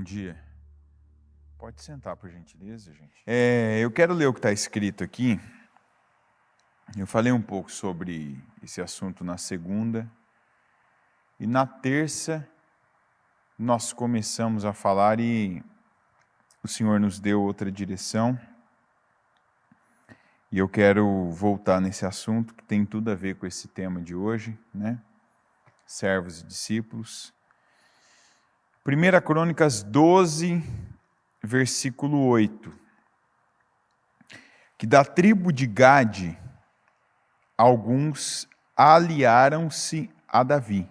dia. Pode sentar, por gentileza, gente. Eu quero ler o que está escrito aqui. Eu falei um pouco sobre esse assunto na segunda. E na terça, nós começamos a falar e o Senhor nos deu outra direção. E eu quero voltar nesse assunto que tem tudo a ver com esse tema de hoje, né? Servos e discípulos. 1 Crônicas 12, versículo 8. Que da tribo de Gade, alguns aliaram-se a Davi,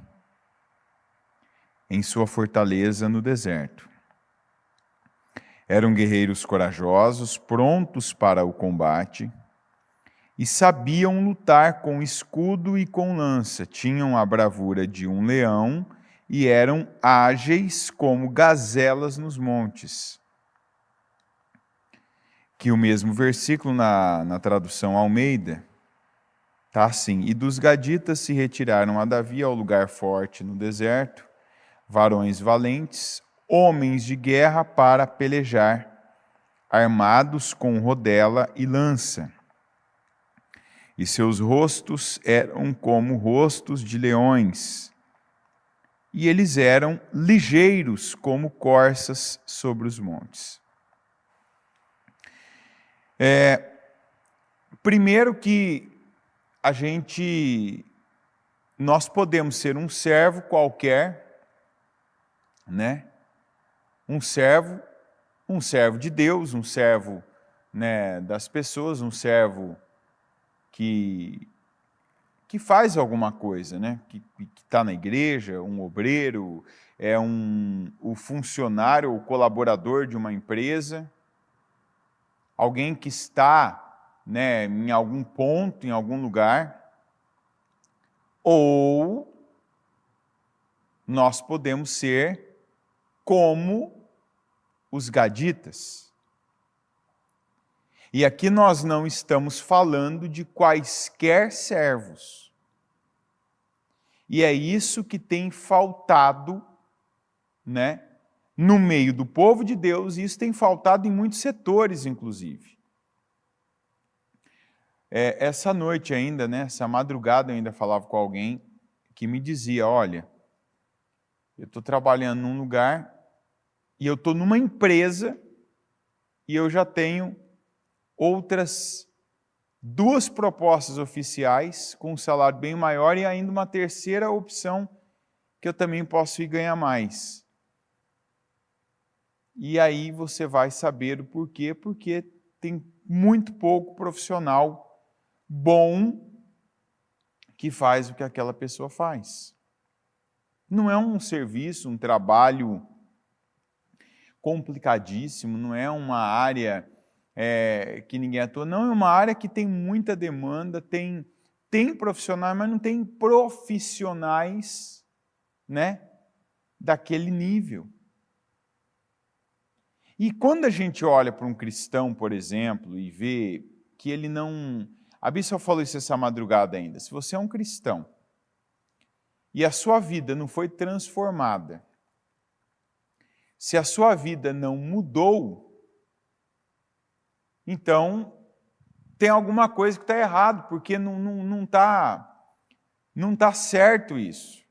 em sua fortaleza no deserto. Eram guerreiros corajosos, prontos para o combate, e sabiam lutar com escudo e com lança. Tinham a bravura de um leão e eram ágeis como gazelas nos montes. Que o mesmo versículo na tradução Almeida está assim: E dos gaditas se retiraram a Davi ao lugar forte no deserto, varões valentes, homens de guerra para pelejar, armados com rodela e lança. E seus rostos eram como rostos de leões, e eles eram ligeiros como corças sobre os montes. Primeiro que nós podemos ser um servo qualquer, né? Um servo de Deus, um servo, né, das pessoas, um servo que faz alguma coisa, né? Que está na igreja, um obreiro, o funcionário, o colaborador de uma empresa, alguém que está, né, em algum ponto, em algum lugar, ou nós podemos ser como os gaditas. E aqui nós não estamos falando de quaisquer servos. E é isso que tem faltado, né, no meio do povo de Deus, e isso tem faltado em muitos setores, inclusive. Essa noite ainda, né, essa madrugada eu ainda falava com alguém que me dizia: olha, eu estou trabalhando num lugar e eu estou numa empresa e eu já tenho outras 2 propostas oficiais com um salário bem maior e ainda uma terceira opção que eu também posso ir ganhar mais. E aí você vai saber o porquê, porque tem muito pouco profissional bom que faz o que aquela pessoa faz. Não é um serviço, um trabalho complicadíssimo, não é uma área que ninguém atua, não, é uma área que tem muita demanda, tem profissionais, mas não tem profissionais, né, daquele nível. E quando a gente olha para um cristão, por exemplo, e vê que ele não... A Bíblia falou isso essa madrugada ainda. Se você é um cristão e a sua vida não foi transformada, se a sua vida não mudou, então tem alguma coisa que está errado, porque não tá certo isso.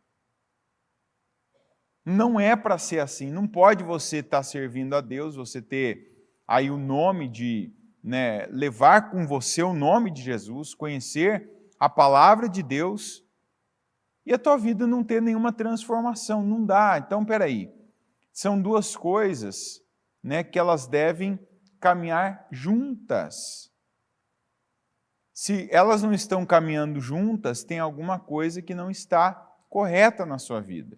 Não é para ser assim. Não pode você estar servindo a Deus, você ter aí o nome de, né, levar com você o nome de Jesus, conhecer a palavra de Deus, e a tua vida não ter nenhuma transformação. Não dá. Então, peraí. São 2 coisas, né, que elas devem caminhar juntas. Se elas não estão caminhando juntas, tem alguma coisa que não está correta na sua vida.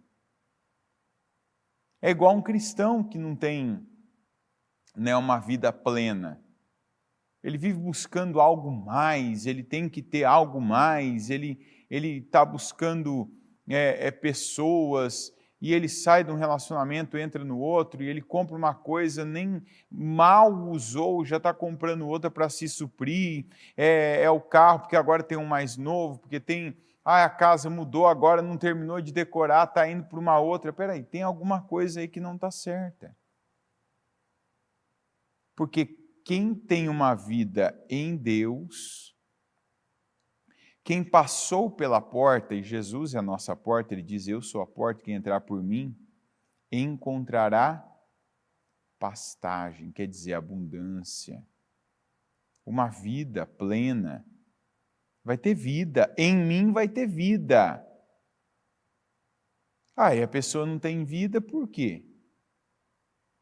É igual um cristão que não tem, né, uma vida plena. Ele vive buscando algo mais, ele tem que ter algo mais, ele está buscando pessoas, e ele sai de um relacionamento, entra no outro, e ele compra uma coisa, nem mal usou, já está comprando outra para se suprir, é o carro, porque agora tem um mais novo, porque tem... a casa mudou, agora não terminou de decorar, está indo para uma outra. Espera aí, tem alguma coisa aí que não está certa. Porque quem tem uma vida em Deus, quem passou pela porta, e Jesus é a nossa porta, ele diz, eu sou a porta, quem entrar por mim, encontrará pastagem, quer dizer, abundância. Uma vida plena. Vai ter vida, em mim vai ter vida. E a pessoa não tem vida por quê?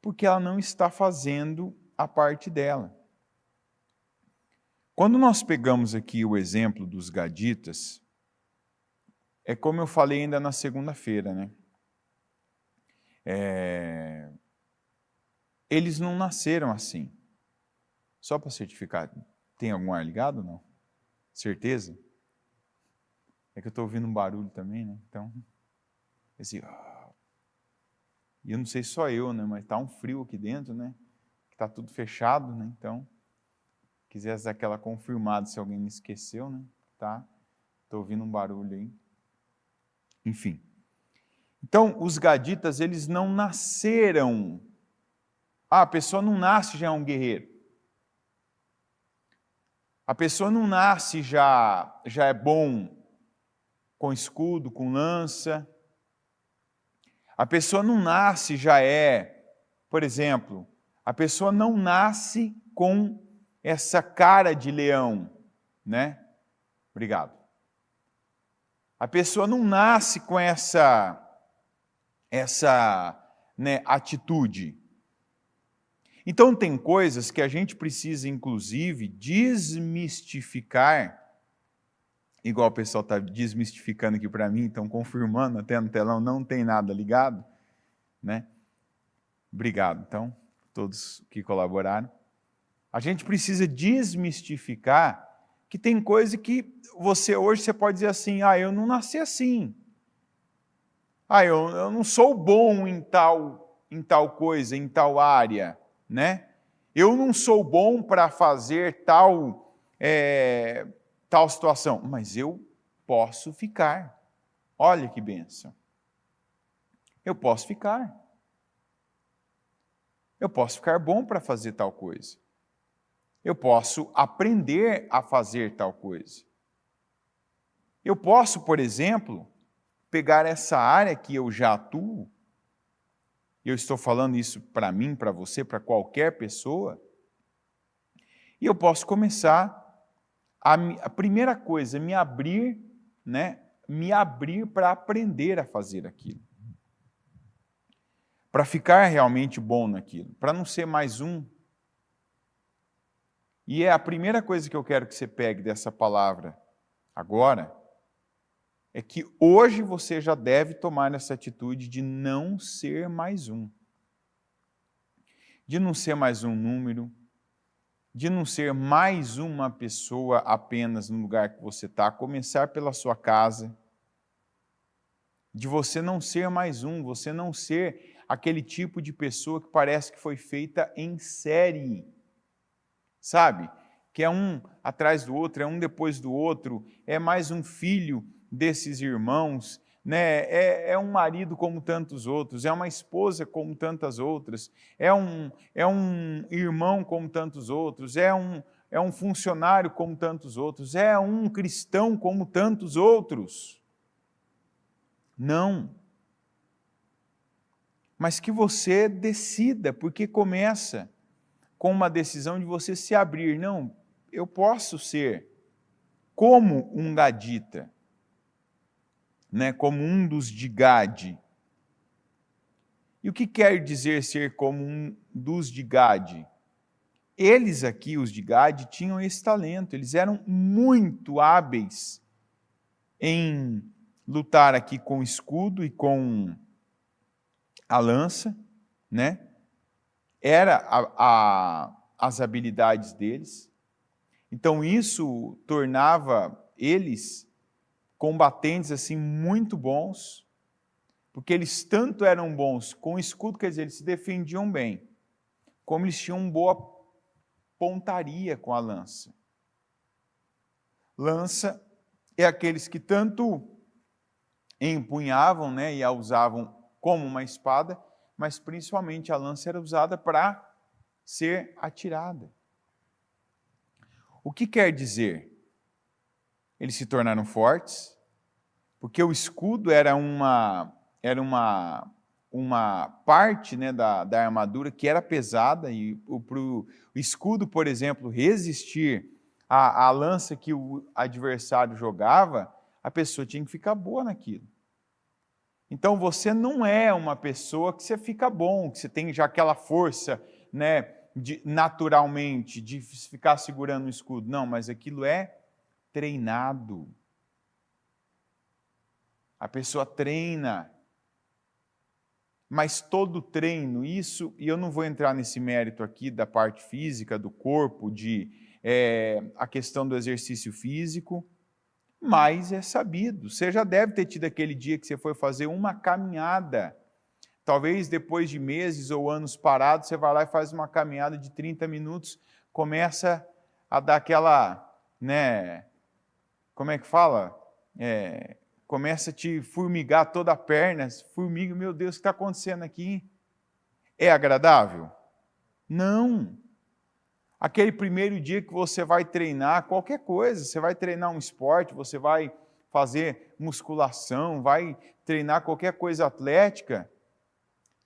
Porque ela não está fazendo a parte dela. Quando nós pegamos aqui o exemplo dos gaditas, é como eu falei ainda na segunda-feira, né? Eles não nasceram assim. Só para certificar, tem algum ar ligado ou não? Certeza? É que eu estou ouvindo um barulho também, né? Então, esse... E eu não sei só eu, né? Mas está um frio aqui dentro, né? Está tudo fechado, né? Então, quisesse dar aquela confirmada se alguém me esqueceu, né? Tá? Estou ouvindo um barulho aí. Enfim. Então, os gaditas, eles não nasceram. A pessoa não nasce já é um guerreiro. A pessoa não nasce já é bom com escudo, com lança. A pessoa não nasce já por exemplo, a pessoa não nasce com essa cara de leão, né? Obrigado. A pessoa não nasce com essa atitude. Então tem coisas que a gente precisa, inclusive, desmistificar, igual o pessoal está desmistificando aqui para mim, estão confirmando até no telão, não tem nada ligado, né? Obrigado, então, todos que colaboraram. A gente precisa desmistificar que tem coisa que hoje você pode dizer assim, eu não nasci assim. Eu não sou bom em tal coisa, em tal área, né? Eu não sou bom para fazer tal situação, mas eu posso ficar. Olha que bênção. Eu posso ficar. Eu posso ficar bom para fazer tal coisa. Eu posso aprender a fazer tal coisa. Eu posso, por exemplo, pegar essa área que eu já atuo, eu estou falando isso para mim, para você, para qualquer pessoa, e eu posso começar a primeira coisa, me abrir para aprender a fazer aquilo. Para ficar realmente bom naquilo, para não ser mais um. E é a primeira coisa que eu quero que você pegue dessa palavra agora, é que hoje você já deve tomar essa atitude de não ser mais um. De não ser mais um número, de não ser mais uma pessoa apenas no lugar que você está, começar pela sua casa, de você não ser mais um, você não ser aquele tipo de pessoa que parece que foi feita em série, sabe? Que é um atrás do outro, é um depois do outro, é mais um filho desses irmãos, né? É um marido como tantos outros, é uma esposa como tantas outras, é um irmão como tantos outros, é um funcionário como tantos outros, é um cristão como tantos outros. Não. Mas que você decida, porque começa com uma decisão de você se abrir. Não, eu posso ser como um gadita, né? Como um dos de Gade. E o que quer dizer ser como um dos de Gade? Eles aqui, os de Gade, tinham esse talento, eles eram muito hábeis em lutar aqui com o escudo e com a lança, né? Era as habilidades deles. Então isso tornava eles combatentes assim muito bons, porque eles tanto eram bons com o escudo, quer dizer, eles se defendiam bem, como eles tinham boa pontaria com a lança. Lança é aqueles que tanto empunhavam, né, e a usavam como uma espada, mas principalmente a lança era usada para ser atirada. O que quer dizer? Eles se tornaram fortes, porque o escudo era uma parte, né, da armadura que era pesada, e para o escudo, por exemplo, resistir à lança que o adversário jogava, a pessoa tinha que ficar boa naquilo. Então você não é uma pessoa que você fica bom, que você tem já aquela força, né, naturalmente, de ficar segurando o escudo. Não, mas aquilo é treinado. A pessoa treina. Mas todo treino, isso, e eu não vou entrar nesse mérito aqui da parte física, do corpo, a questão do exercício físico, mas é sabido. Você já deve ter tido aquele dia que você foi fazer uma caminhada. Talvez depois de meses ou anos parados, você vai lá e faz uma caminhada de 30 minutos, começa a dar aquela, né, como é que fala? Começa a te formigar toda a perna, formiga, meu Deus, o que está acontecendo aqui? É agradável? Não. Aquele primeiro dia que você vai treinar qualquer coisa, você vai treinar um esporte, você vai fazer musculação, vai treinar qualquer coisa atlética,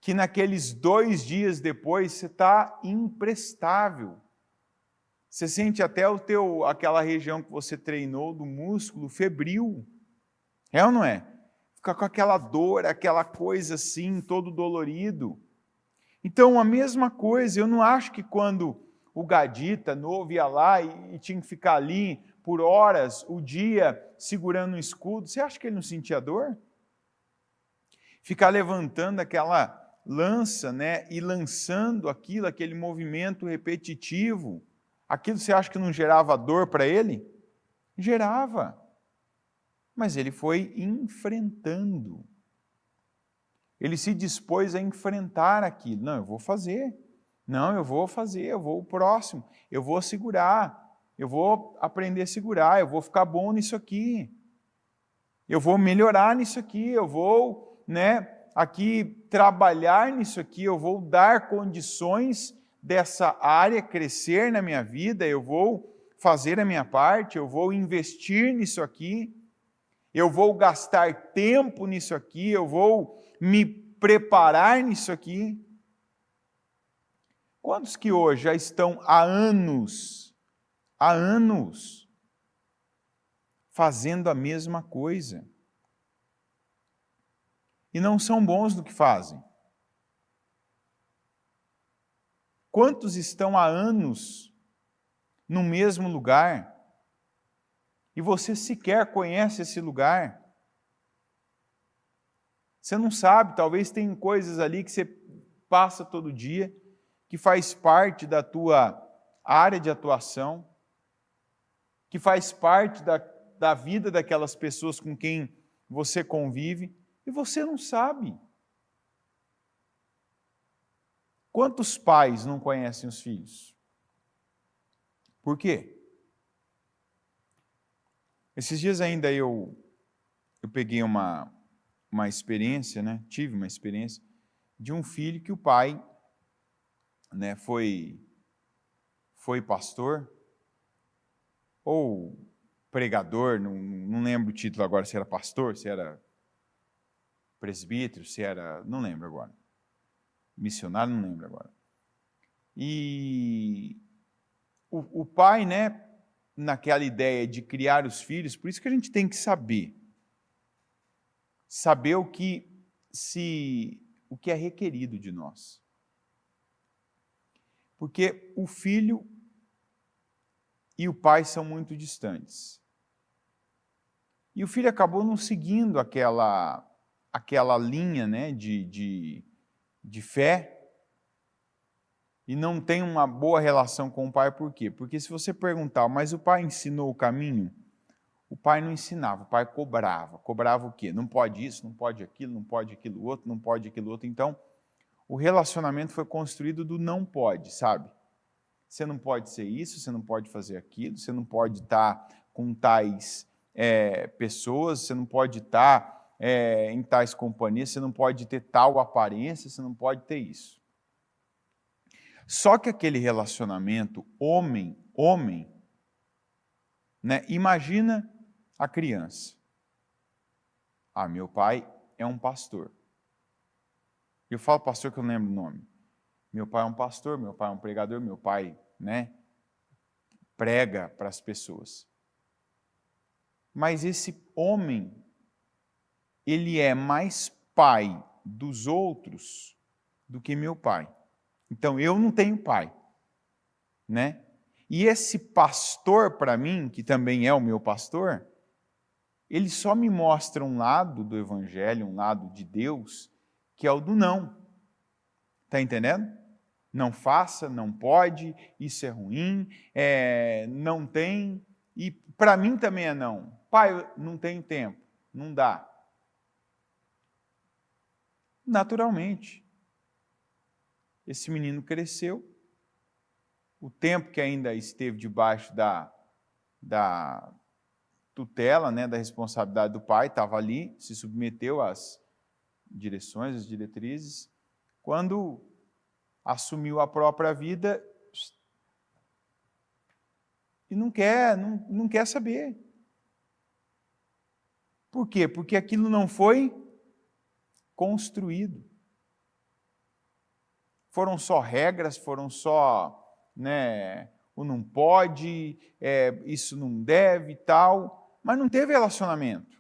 que naqueles 2 dias depois você está imprestável. Você sente até aquela região que você treinou do músculo febril. É ou não é? Fica com aquela dor, aquela coisa assim, todo dolorido. Então, a mesma coisa, eu não acho que quando o gadita novo ia lá e tinha que ficar ali por horas, o dia, segurando um escudo, você acha que ele não sentia dor? Ficar levantando aquela lança, né, e lançando aquele movimento repetitivo, aquilo você acha que não gerava dor para ele? Gerava. Mas ele foi enfrentando. Ele se dispôs a enfrentar aquilo. Não, eu vou fazer. Não, eu vou fazer, eu vou o próximo. Eu vou segurar. Eu vou aprender a segurar. Eu vou ficar bom nisso aqui. Eu vou melhorar nisso aqui. Eu vou, né, aqui trabalhar nisso aqui. Eu vou dar condições dessa área crescer na minha vida. Eu vou fazer a minha parte. Eu vou investir nisso aqui. Eu vou gastar tempo nisso aqui, eu vou me preparar nisso aqui. Quantos que hoje já estão há anos, fazendo a mesma coisa? E não são bons no que fazem? Quantos estão há anos no mesmo lugar? E você sequer conhece esse lugar. Você não sabe, talvez tem coisas ali que você passa todo dia, que faz parte da tua área de atuação, que faz parte da vida daquelas pessoas com quem você convive, e você não sabe. Quantos pais não conhecem os filhos? Por quê? Esses dias ainda eu peguei uma experiência, né? Tive uma experiência de um filho que o pai, né, foi pastor ou pregador, não lembro o título agora, se era pastor, se era presbítero, se era, não lembro agora. Missionário, não lembro agora. E o pai, né, naquela ideia de criar os filhos, por isso que a gente tem que saber o que é requerido de nós. Porque o filho e o pai são muito distantes. E o filho acabou não seguindo aquela linha, né, de fé, e não tem uma boa relação com o pai. Por quê? Porque se você perguntar, mas o pai ensinou o caminho? O pai não ensinava, o pai cobrava. Cobrava o quê? Não pode isso, não pode aquilo, não pode aquilo outro, não pode aquilo outro. Então, o relacionamento foi construído do não pode, sabe? Você não pode ser isso, você não pode fazer aquilo, você não pode estar com tais pessoas, você não pode estar em tais companhias, você não pode ter tal aparência, você não pode ter isso. Só que aquele relacionamento homem, né? Imagina a criança. Ah, meu pai é um pastor. Eu falo pastor que eu não lembro o nome. Meu pai é um pastor, meu pai é um pregador, meu pai, né, prega para as pessoas. Mas esse homem, ele é mais pai dos outros do que meu pai. Então, eu não tenho pai, né? E esse pastor, para mim, que também é o meu pastor, ele só me mostra um lado do evangelho, um lado de Deus, que é o do não. Está entendendo? Não faça, não pode, isso é ruim, não tem, e para mim também é não. Pai, eu não tenho tempo, não dá. Naturalmente. Esse menino cresceu, o tempo que ainda esteve debaixo da tutela, né, da responsabilidade do pai, estava ali, se submeteu às direções, às diretrizes. Quando assumiu a própria vida e não quer saber. Por quê? Porque aquilo não foi construído. Foram só regras, foram só, né, o não pode, isso não deve e tal, mas não teve relacionamento.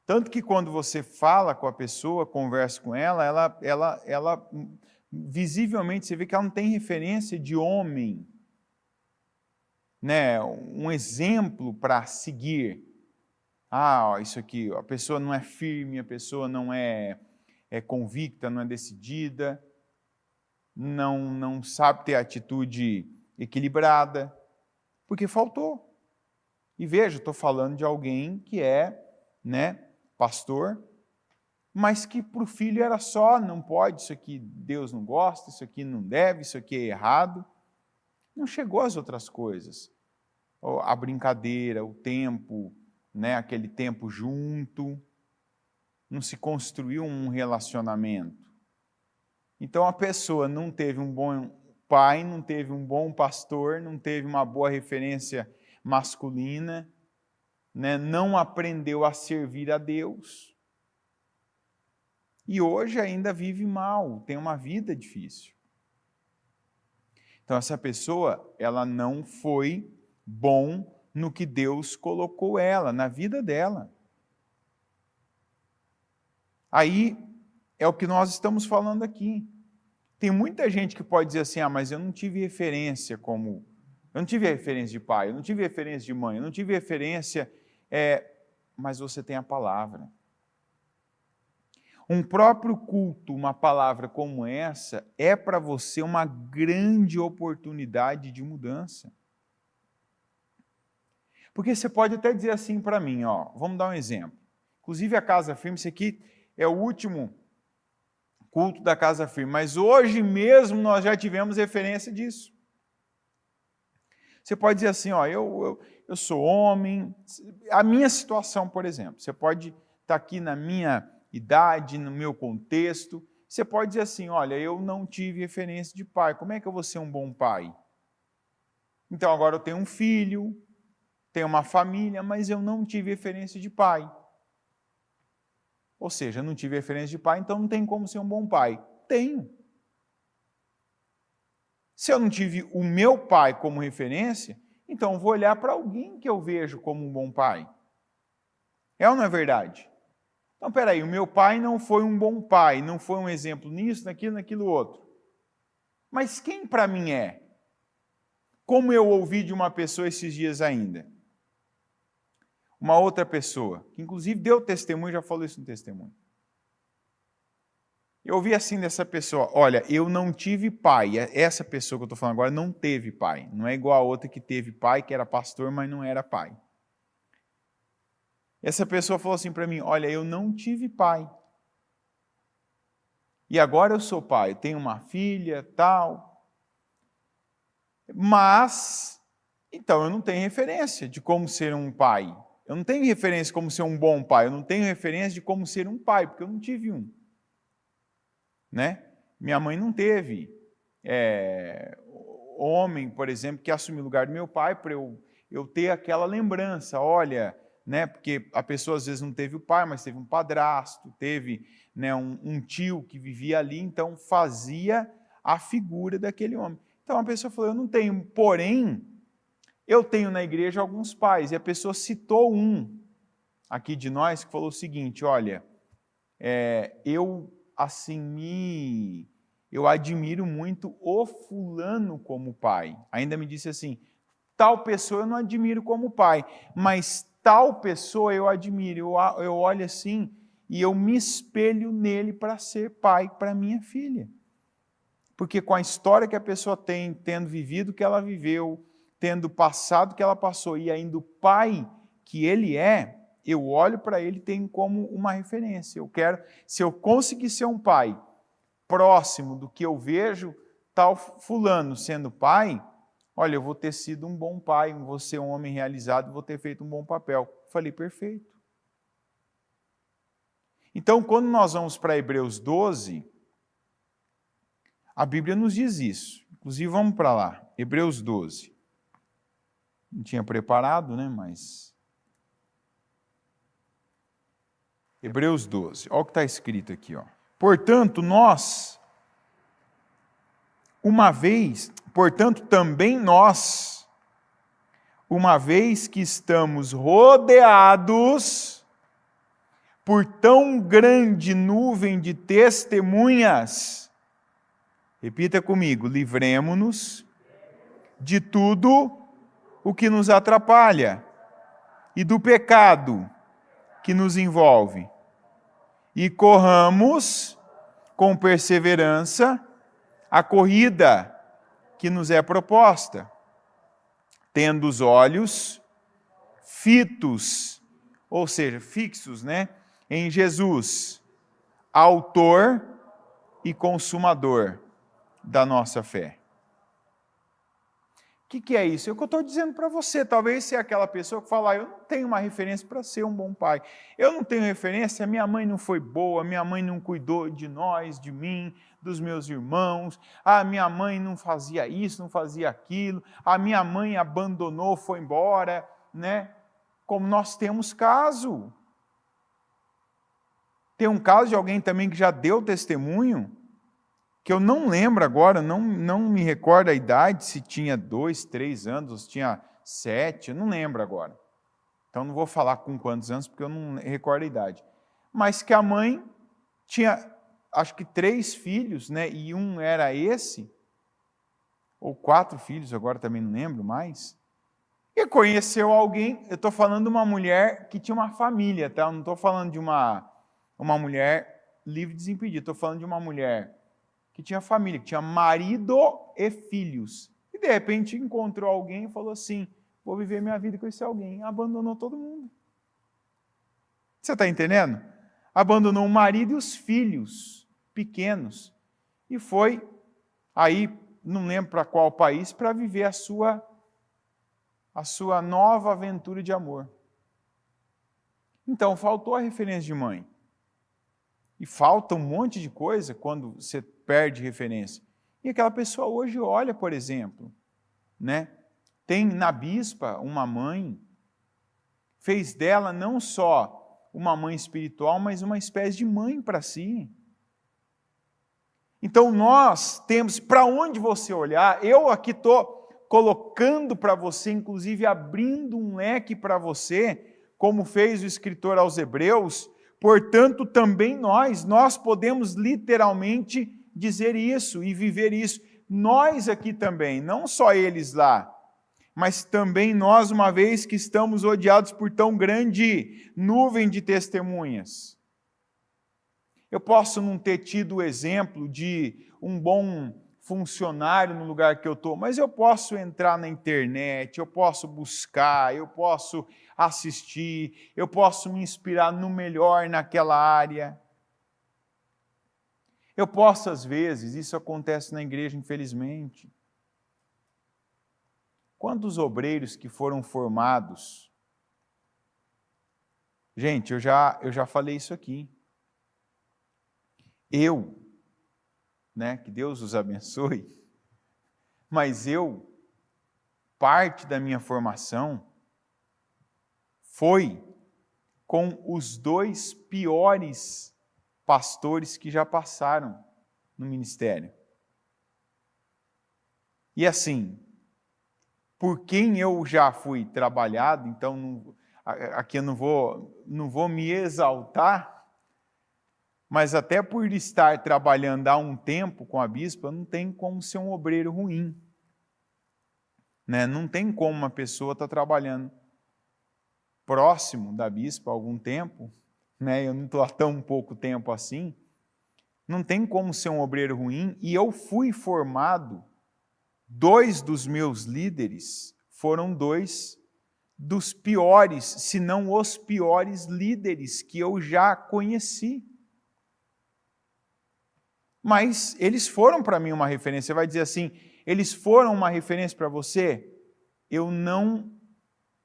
Tanto que quando você fala com a pessoa, conversa com ela visivelmente você vê que ela não tem referência de homem, né, um exemplo para seguir. Ah, isso aqui, a pessoa não é firme, a pessoa não é convicta, não é decidida, não sabe ter atitude equilibrada, porque faltou. E veja, estou falando de alguém que é, né, pastor, mas que para o filho era só, não pode, isso aqui Deus não gosta, isso aqui não deve, isso aqui é errado. Não chegou às outras coisas. A brincadeira, o tempo, né, aquele tempo junto, não se construiu um relacionamento. Então a pessoa não teve um bom pai, não teve um bom pastor, não teve uma boa referência masculina, né, não aprendeu a servir a Deus. E hoje ainda vive mal, tem uma vida difícil. Então essa pessoa, ela não foi bom no que Deus colocou ela, na vida dela. Aí é o que nós estamos falando aqui. Tem muita gente que pode dizer assim, mas eu não tive referência como... Eu não tive referência de pai, eu não tive referência de mãe, eu não tive referência... Mas você tem a palavra. Um próprio culto, uma palavra como essa, é para você uma grande oportunidade de mudança. Porque você pode até dizer assim para mim, vamos dar um exemplo. Inclusive a Casa Firme, esse aqui é o último culto da Casa Firme, mas hoje mesmo nós já tivemos referência disso. Você pode dizer assim, eu sou homem, a minha situação, por exemplo, você pode estar aqui na minha idade, no meu contexto, você pode dizer assim, olha, eu não tive referência de pai, como é que eu vou ser um bom pai? Então agora eu tenho um filho, tenho uma família, mas eu não tive referência de pai. Ou seja, não tive referência de pai, então não tem como ser um bom pai. Tenho. Se eu não tive o meu pai como referência, então eu vou olhar para alguém que eu vejo como um bom pai. É ou não é verdade? Então, peraí, o meu pai não foi um bom pai, não foi um exemplo nisso, naquilo outro. Mas quem para mim é? Como eu ouvi de uma pessoa esses dias ainda. Uma outra pessoa, que inclusive deu testemunho, já falou isso no testemunho. Eu ouvi assim dessa pessoa, olha, eu não tive pai. Essa pessoa que eu estou falando agora não teve pai. Não é igual a outra que teve pai, que era pastor, mas não era pai. Essa pessoa falou assim para mim, olha, eu não tive pai. E agora eu sou pai, eu tenho uma filha, tal. Mas, então eu não tenho referência de como ser um pai. Eu não tenho referência de como ser um bom pai. Eu não tenho referência de como ser um pai, porque eu não tive um. Né? Minha mãe não teve homem, por exemplo, que assumiu o lugar do meu pai para eu ter aquela lembrança. Olha, né, porque a pessoa às vezes não teve o pai, mas teve um padrasto, teve, né, um tio que vivia ali, então fazia a figura daquele homem. Então a pessoa falou, eu não tenho, porém, eu tenho na igreja alguns pais, e a pessoa citou um aqui de nós que falou o seguinte, olha, eu admiro muito o fulano como pai. Ainda me disse assim, tal pessoa eu não admiro como pai, mas tal pessoa eu admiro, eu olho assim e eu me espelho nele para ser pai para minha filha. Porque com a história que a pessoa tem, tendo vivido o que ela viveu, tendo passado o que ela passou e ainda o pai que ele é, eu olho para ele e tenho como uma referência. Eu quero, se eu conseguir ser um pai próximo do que eu vejo tal fulano sendo pai, olha, eu vou ter sido um bom pai, vou ser um homem realizado, vou ter feito um bom papel. Falei, perfeito. Então, quando nós vamos para Hebreus 12, a Bíblia nos diz isso. Inclusive, vamos para lá, Hebreus 12. Não tinha preparado, né, mas... Hebreus 12, olha o que está escrito aqui, ó. Portanto, também nós, uma vez que estamos rodeados por tão grande nuvem de testemunhas, repita comigo, livremo-nos de tudo o que nos atrapalha e do pecado que nos envolve, e corramos com perseverança a corrida que nos é proposta, tendo os olhos fitos, ou seja, fixos, né, em Jesus, autor e consumador da nossa fé. O que é isso? É o que eu estou dizendo para você. Talvez você é aquela pessoa que fala, eu não tenho uma referência para ser um bom pai. Eu não tenho referência, minha mãe não foi boa, minha mãe não cuidou de nós, de mim, dos meus irmãos. Ah, minha mãe não fazia isso, não fazia aquilo. A minha mãe abandonou, foi embora, né? Como nós temos caso. Tem um caso de alguém também que já deu testemunho, que eu não lembro agora, não me recordo a idade, se tinha 2, 3 anos, se tinha 7, eu não lembro agora. Então não vou falar com quantos anos, porque eu não recordo a idade. Mas que a mãe tinha, acho que 3 filhos, né? E um era esse, ou 4 filhos, agora também não lembro mais. E conheceu alguém, eu estou falando de uma mulher que tinha uma família, tá? Eu não estou falando de uma mulher livre e desimpedida, estou falando de uma mulher que tinha família, que tinha marido e filhos. E de repente encontrou alguém e falou assim, vou viver minha vida com esse alguém. Abandonou todo mundo. Você está entendendo? Abandonou o marido e os filhos pequenos. E foi aí, não lembro para qual país, para viver a sua nova aventura de amor. Então, faltou a referência de mãe. E falta um monte de coisa quando você perde referência. E aquela pessoa hoje olha, por exemplo, né? Tem na bispa uma mãe, fez dela não só uma mãe espiritual, mas uma espécie de mãe para si. Então nós temos, para onde você olhar, eu aqui estou colocando para você, inclusive abrindo um leque para você, como fez o escritor aos Hebreus. Portanto, também nós podemos literalmente dizer isso e viver isso. Nós aqui também, não só eles lá, mas também nós, uma vez que estamos rodeados por tão grande nuvem de testemunhas. Eu posso não ter tido o exemplo de um bom funcionário no lugar que eu estou, mas eu posso entrar na internet, eu posso buscar, eu posso assistir, eu posso me inspirar no melhor naquela área. Eu posso, às vezes, isso acontece na igreja, infelizmente. Quantos obreiros que foram formados? Gente, eu já falei isso aqui. Eu né? Que Deus os abençoe. Mas parte da minha formação foi com os 2 piores pastores que já passaram no ministério. E assim, por quem eu já fui trabalhado, então aqui eu não vou me exaltar, mas até por estar trabalhando há um tempo com a bispa, não tem como ser um obreiro ruim. Né? Não tem como uma pessoa estar trabalhando próximo da bispa há algum tempo, né? Eu não estou há tão pouco tempo assim, não tem como ser um obreiro ruim, e eu fui formado, 2 dos meus líderes foram 2 dos piores, se não os piores líderes que eu já conheci. Mas eles foram para mim uma referência. Você vai dizer assim, eles foram uma referência para você? Eu não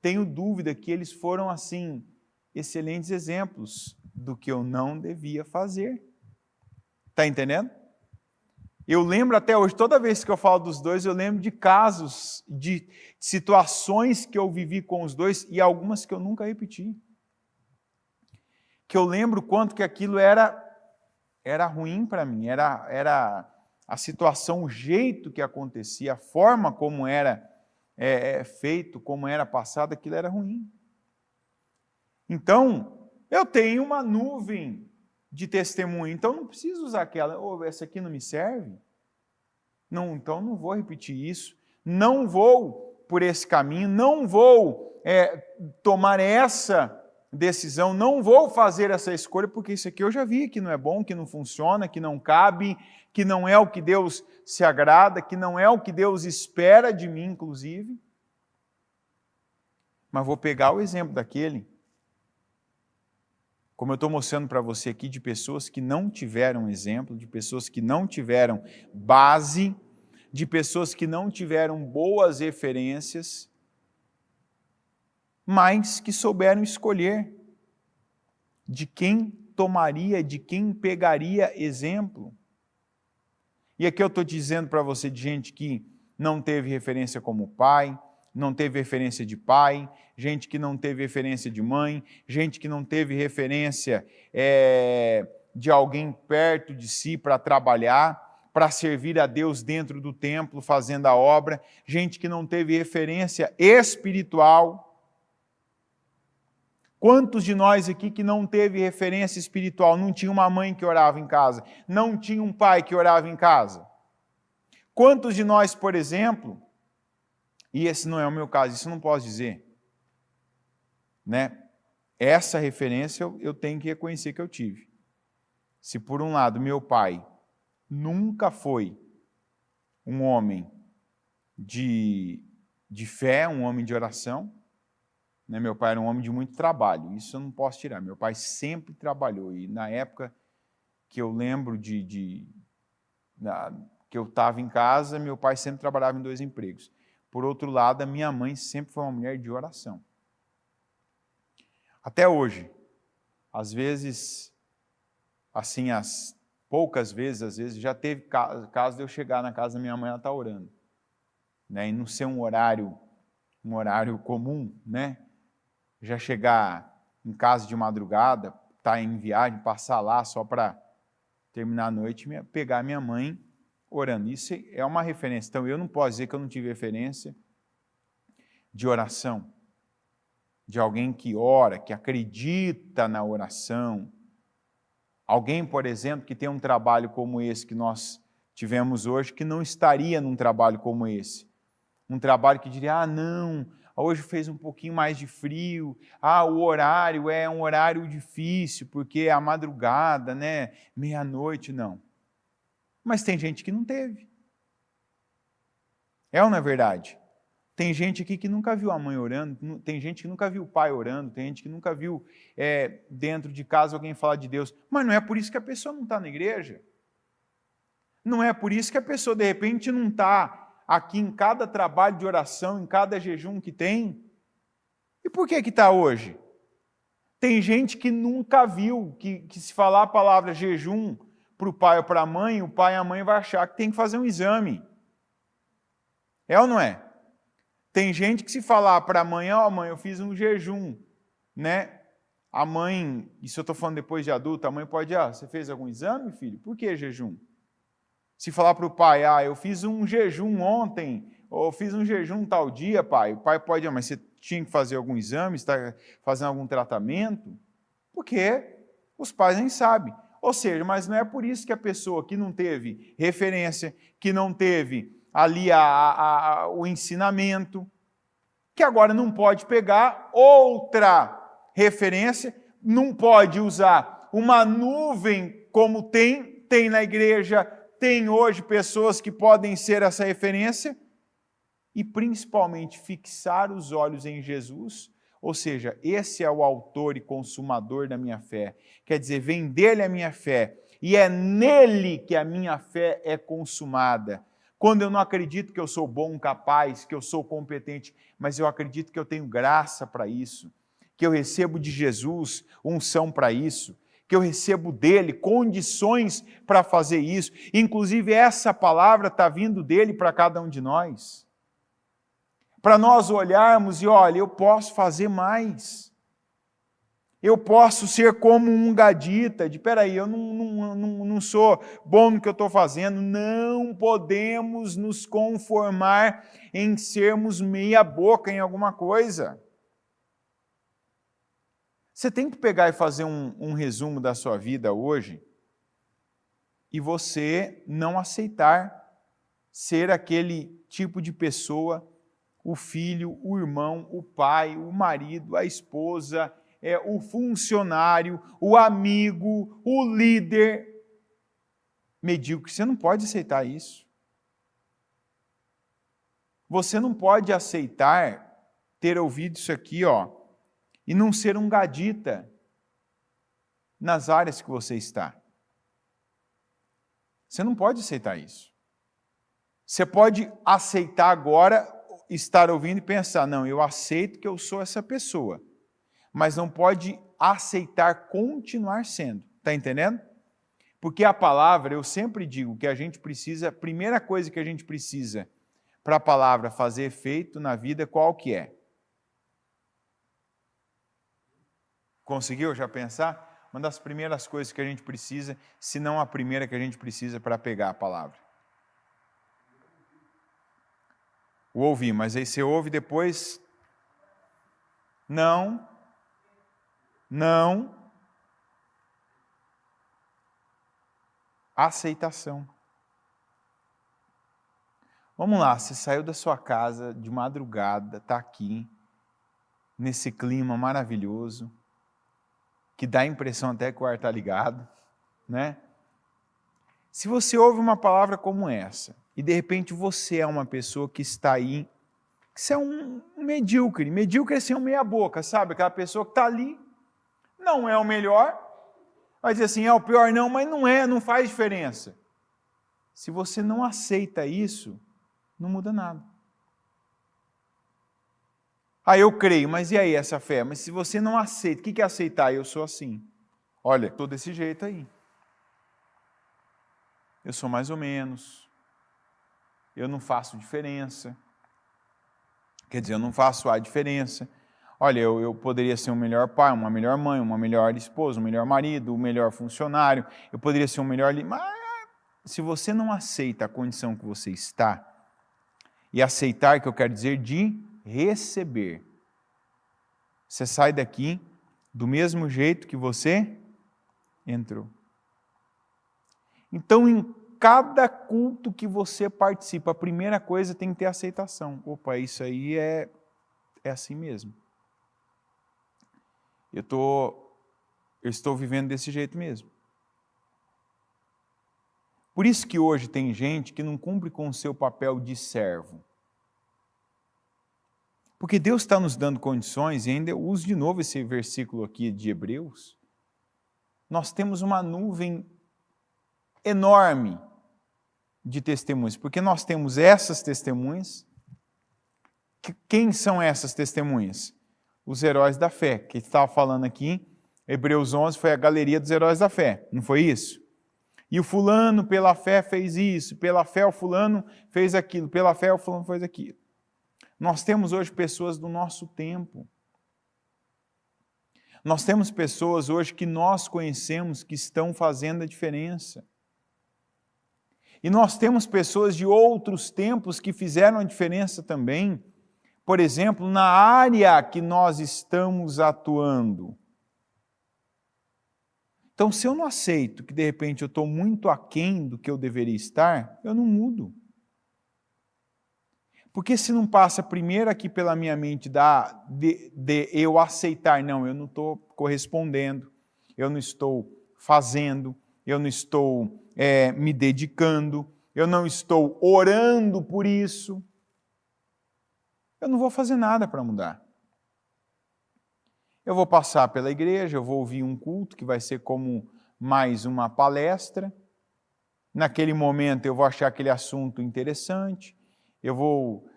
tenho dúvida que eles foram, assim, excelentes exemplos do que eu não devia fazer. Está entendendo? Eu lembro até hoje, toda vez que eu falo dos 2, eu lembro de casos, de situações que eu vivi com os 2 e algumas que eu nunca repeti. Que eu lembro quanto que aquilo era ruim para mim, era a situação, o jeito que acontecia, a forma como era feito, como era passado, aquilo era ruim. Então, eu tenho uma nuvem de testemunho, então não preciso usar aquela, essa aqui não me serve? Não, então não vou repetir isso, não vou por esse caminho, não vou tomar essa decisão, não vou fazer essa escolha, porque isso aqui eu já vi que não é bom, que não funciona, que não cabe, que não é o que Deus se agrada, que não é o que Deus espera de mim, inclusive. Mas vou pegar o exemplo daquele, como eu estou mostrando para você aqui, de pessoas que não tiveram exemplo, de pessoas que não tiveram base, de pessoas que não tiveram boas referências, mas que souberam escolher de quem tomaria, de quem pegaria exemplo. E aqui eu estou dizendo para você de gente que não teve referência como pai, não teve referência de pai, gente que não teve referência de mãe, gente que não teve referência de alguém perto de si para trabalhar, para servir a Deus dentro do templo, fazendo a obra, gente que não teve referência espiritual. Quantos de nós aqui que não teve referência espiritual, não tinha uma mãe que orava em casa, não tinha um pai que orava em casa? Quantos de nós, por exemplo, e esse não é o meu caso, isso eu não posso dizer, né? Essa referência eu tenho que reconhecer que eu tive. Se por um lado meu pai nunca foi um homem de fé, um homem de oração, né? Meu pai era um homem de muito trabalho, isso eu não posso tirar. Meu pai sempre trabalhou, e na época que eu lembro que eu estava em casa, meu pai sempre trabalhava em 2 empregos. Por outro lado, a minha mãe sempre foi uma mulher de oração. Até hoje, às vezes, assim, as poucas vezes, às vezes, já teve caso de eu chegar na casa da minha mãe, ela está orando, né? E não ser um horário comum, né? Já chegar em casa de madrugada, estar em viagem, passar lá só para terminar a noite, pegar minha mãe orando. Isso é uma referência. Então, eu não posso dizer que eu não tive referência de oração, de alguém que ora, que acredita na oração. Alguém, por exemplo, que tem um trabalho como esse que nós tivemos hoje, que não estaria num trabalho como esse. Um trabalho que diria, não, hoje fez um pouquinho mais de frio, o horário é um horário difícil, porque é a madrugada, né? Meia-noite, não. Mas tem gente que não teve. É ou não é verdade? Tem gente aqui que nunca viu a mãe orando, tem gente que nunca viu o pai orando, tem gente que nunca viu dentro de casa alguém falar de Deus. Mas não é por isso que a pessoa não está na igreja. Não é por isso que a pessoa, de repente, não está aqui em cada trabalho de oração, em cada jejum que tem. E por que está hoje? Tem gente que nunca viu, que se falar a palavra jejum, para o pai ou para a mãe, o pai e a mãe vai achar que tem que fazer um exame. É ou não é? Tem gente que se falar para a mãe, ó, mãe, eu fiz um jejum, né? A mãe, isso eu estou falando depois de adulto, a mãe pode, você fez algum exame, filho? Por que jejum? Se falar para o pai, eu fiz um jejum ontem, ou fiz um jejum tal dia, pai, o pai pode, mas você tinha que fazer algum exame, está fazendo algum tratamento? Porque os pais nem sabem. Ou seja, mas não é por isso que a pessoa que não teve referência, que não teve ali o ensinamento, que agora não pode pegar outra referência, não pode usar uma nuvem como tem na igreja, tem hoje pessoas que podem ser essa referência, e principalmente fixar os olhos em Jesus, ou seja, esse é o autor e consumador da minha fé, quer dizer, vem dele a minha fé, e é nele que a minha fé é consumada. Quando eu não acredito que eu sou bom, capaz, que eu sou competente, mas eu acredito que eu tenho graça para isso, que eu recebo de Jesus unção para isso, que eu recebo dele condições para fazer isso. Inclusive, essa palavra está vindo dele para cada um de nós. Para nós olharmos e, olha, eu posso fazer mais. Eu posso ser como um gadita, peraí, eu não sou bom no que eu estou fazendo. Não podemos nos conformar em sermos meia boca em alguma coisa. Você tem que pegar e fazer um resumo da sua vida hoje e você não aceitar ser aquele tipo de pessoa, o filho, o irmão, o pai, o marido, a esposa, o funcionário, o amigo, o líder medíocre. Você não pode aceitar isso. Você não pode aceitar ter ouvido isso aqui, e não ser um gadita nas áreas que você está. Você não pode aceitar isso. Você pode aceitar agora, estar ouvindo e pensar, não, eu aceito que eu sou essa pessoa, mas não pode aceitar continuar sendo. Está entendendo? Porque a palavra, eu sempre digo que a gente precisa, a primeira coisa que a gente precisa para a palavra fazer efeito na vida, qual que é? Conseguiu já pensar? Uma das primeiras coisas que a gente precisa, se não a primeira que a gente precisa para pegar a palavra. O ouvir, mas aí você ouve depois. Não. Aceitação. Vamos lá, você saiu da sua casa de madrugada, está aqui, nesse clima maravilhoso, que dá a impressão até que o ar está ligado, né? Se você ouve uma palavra como essa, e de repente você é uma pessoa que está aí, que você é um medíocre é ser um meia boca, sabe? Aquela pessoa que está ali, não é o melhor, vai dizer assim, é o pior não, mas não faz diferença. Se você não aceita isso, não muda nada. Eu creio, mas e aí essa fé? Mas se você não aceita, o que é aceitar? Eu sou assim. Olha, estou desse jeito aí. Eu sou mais ou menos. Eu não faço diferença. Quer dizer, eu não faço a diferença. Olha, eu poderia ser um melhor pai, uma melhor mãe, uma melhor esposa, um melhor marido, um melhor funcionário. Eu poderia ser um melhor... Mas se você não aceita a condição que você está, e aceitar, que eu quero dizer, de receber. Você sai daqui do mesmo jeito que você entrou. Então, em cada culto que você participa, a primeira coisa tem que ter aceitação. Opa, isso aí é assim mesmo. Eu estou vivendo desse jeito mesmo. Por isso que hoje tem gente que não cumpre com o seu papel de servo. Porque Deus está nos dando condições, e ainda eu uso de novo esse versículo aqui de Hebreus, nós temos uma nuvem enorme de testemunhas, porque nós temos essas testemunhas. Quem são essas testemunhas? Os heróis da fé, que estava falando aqui, Hebreus 11 foi a galeria dos heróis da fé, não foi isso? E o fulano, pela fé, fez isso, pela fé o fulano fez aquilo, pela fé o fulano fez aquilo. Nós temos hoje pessoas do nosso tempo. Nós temos pessoas hoje que nós conhecemos que estão fazendo a diferença. E nós temos pessoas de outros tempos que fizeram a diferença também. Por exemplo, na área que nós estamos atuando. Então, se eu não aceito que de repente eu estou muito aquém do que eu deveria estar, eu não mudo. Porque se não passa primeiro aqui pela minha mente de eu aceitar, não, eu não estou correspondendo, eu não estou fazendo, eu não estou me dedicando, eu não estou orando por isso, eu não vou fazer nada para mudar. Eu vou passar pela igreja, eu vou ouvir um culto que vai ser como mais uma palestra. Naquele momento eu vou achar aquele assunto interessante, eu vou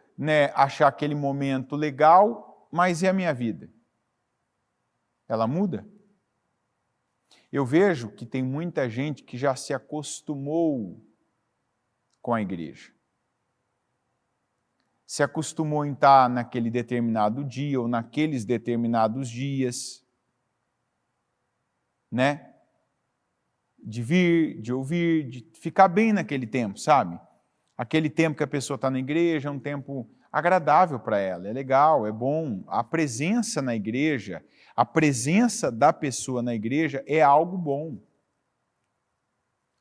achar aquele momento legal, mas e a minha vida? Ela muda? Eu vejo que tem muita gente que já se acostumou com a igreja. Se acostumou em estar naquele determinado dia ou naqueles determinados dias, né? De vir, de ouvir, de ficar bem naquele tempo, sabe? Aquele tempo que a pessoa está na igreja é um tempo agradável para ela, é legal, é bom. A presença na igreja, a presença da pessoa na igreja é algo bom.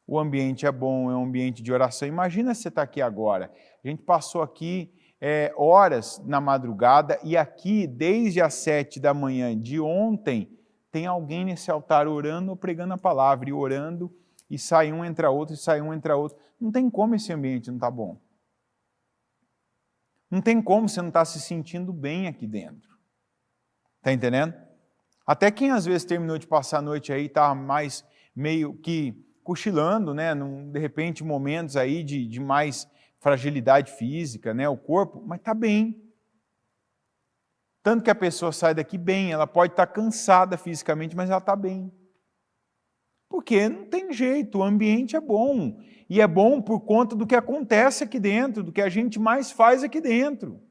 O ambiente é bom, é um ambiente de oração. Imagina você estar aqui agora. A gente passou aqui horas na madrugada e aqui, desde as 7 da manhã de ontem, tem alguém nesse altar orando ou pregando a palavra, e orando, e sai um, entra outro, e sai um, entra outro. Não tem como esse ambiente não estar bom. Não tem como você não estar se sentindo bem aqui dentro. Está entendendo? Até quem às vezes terminou de passar a noite aí, está mais meio que cochilando, né? De repente momentos aí de mais fragilidade física, né? O corpo, mas está bem. Tanto que a pessoa sai daqui bem, ela pode estar cansada fisicamente, mas ela está bem. Porque não tem jeito, o ambiente é bom. E é bom por conta do que acontece aqui dentro, do que a gente mais faz aqui dentro.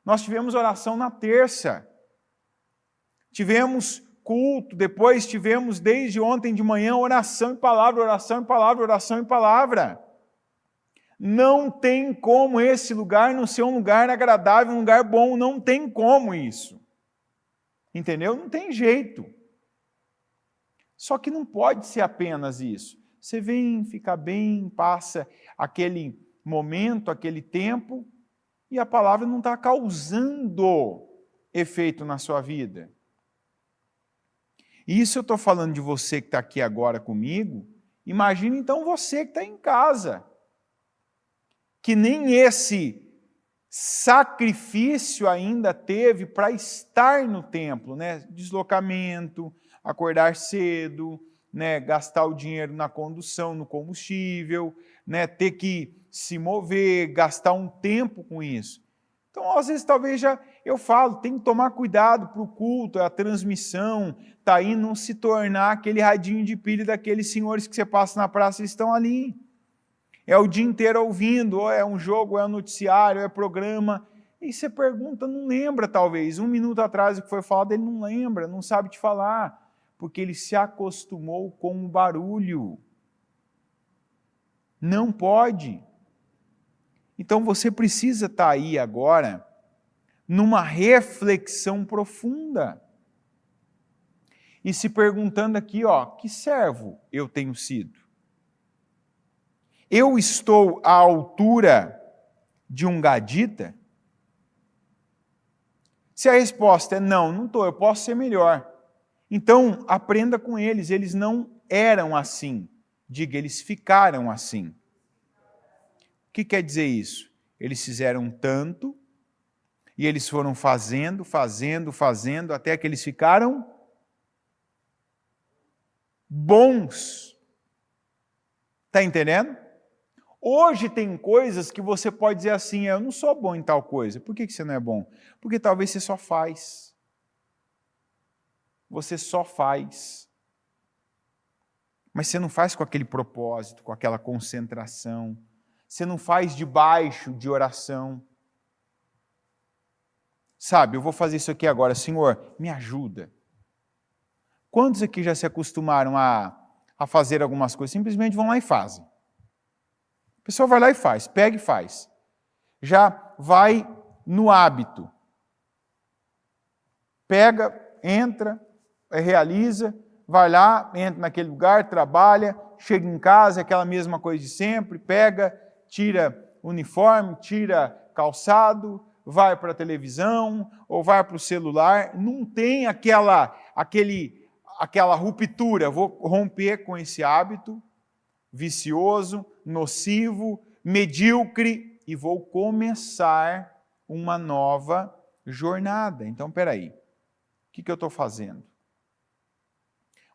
Nós tivemos oração na terça. Tivemos culto, depois tivemos desde ontem de manhã oração e palavra, oração e palavra, oração e palavra. Não tem como esse lugar não ser um lugar agradável, um lugar bom, não tem como isso. Entendeu? Não tem jeito. Só que não pode ser apenas isso. Você vem, fica bem, passa aquele momento, aquele tempo, e a palavra não está causando efeito na sua vida. E isso eu estou falando de você que está aqui agora comigo. Imagina então você que está em casa, que nem esse sacrifício ainda teve para estar no templo, né? Deslocamento, acordar cedo, né? Gastar o dinheiro na condução, no combustível, né? Ter que se mover, gastar um tempo com isso. Então, às vezes, talvez eu falo, tem que tomar cuidado para o culto, a transmissão, tá aí não se tornar aquele radinho de pilha daqueles senhores que você passa na praça e estão ali. É o dia inteiro ouvindo, ou é um jogo, ou é um noticiário, ou é programa, e você pergunta, não lembra talvez, 1 minuto atrás o que foi falado, ele não lembra, não sabe te falar, porque ele se acostumou com o barulho. Não pode. Então você precisa estar aí agora, numa reflexão profunda, e se perguntando aqui, que servo eu tenho sido? Eu estou à altura de um gadita? Se a resposta é não estou, eu posso ser melhor. Então, aprenda com eles não eram assim. Diga, eles ficaram assim. O que quer dizer isso? Eles fizeram tanto, e eles foram fazendo, até que eles ficaram bons. Está entendendo? Hoje tem coisas que você pode dizer assim, eu não sou bom em tal coisa. Por que você não é bom? Porque talvez você só faz. Você só faz. Mas você não faz com aquele propósito, com aquela concentração. Você não faz debaixo de oração. Sabe, eu vou fazer isso aqui agora. Senhor, me ajuda. Quantos aqui já se acostumaram a fazer algumas coisas? Simplesmente vão lá e fazem. A pessoa vai lá e faz, pega e faz. Já vai no hábito. Pega, entra, realiza, vai lá, entra naquele lugar, trabalha, chega em casa, aquela mesma coisa de sempre, pega, tira uniforme, tira calçado, vai para a televisão ou vai para o celular, não tem aquela ruptura, vou romper com esse hábito vicioso, nocivo, medíocre e vou começar uma nova jornada. Então, espera aí, o que eu estou fazendo?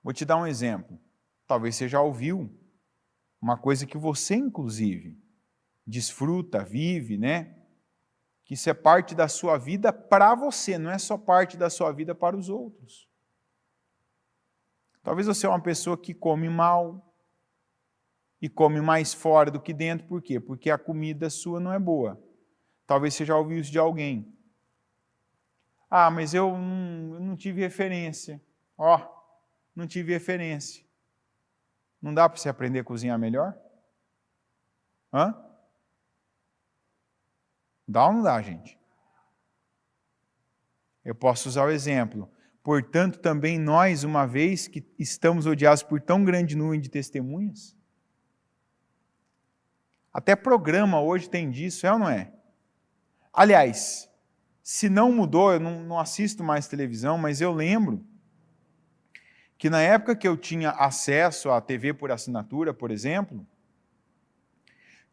Vou te dar um exemplo. Talvez você já ouviu uma coisa que você, inclusive, desfruta, vive, né? Que isso é parte da sua vida para você, não é só parte da sua vida para os outros. Talvez você é uma pessoa que come mal e come mais fora do que dentro. Por quê? Porque a comida sua não é boa. Talvez você já ouviu isso de alguém. Ah, mas eu não tive referência. Não tive referência. Não dá para você aprender a cozinhar melhor? Dá ou não dá, gente? Eu posso usar o exemplo. Portanto, também nós, uma vez que estamos odiados por tão grande nuvem de testemunhas, até programa hoje tem disso, é ou não é? Aliás, se não mudou, eu não assisto mais televisão, mas eu lembro que na época que eu tinha acesso à TV por assinatura, por exemplo,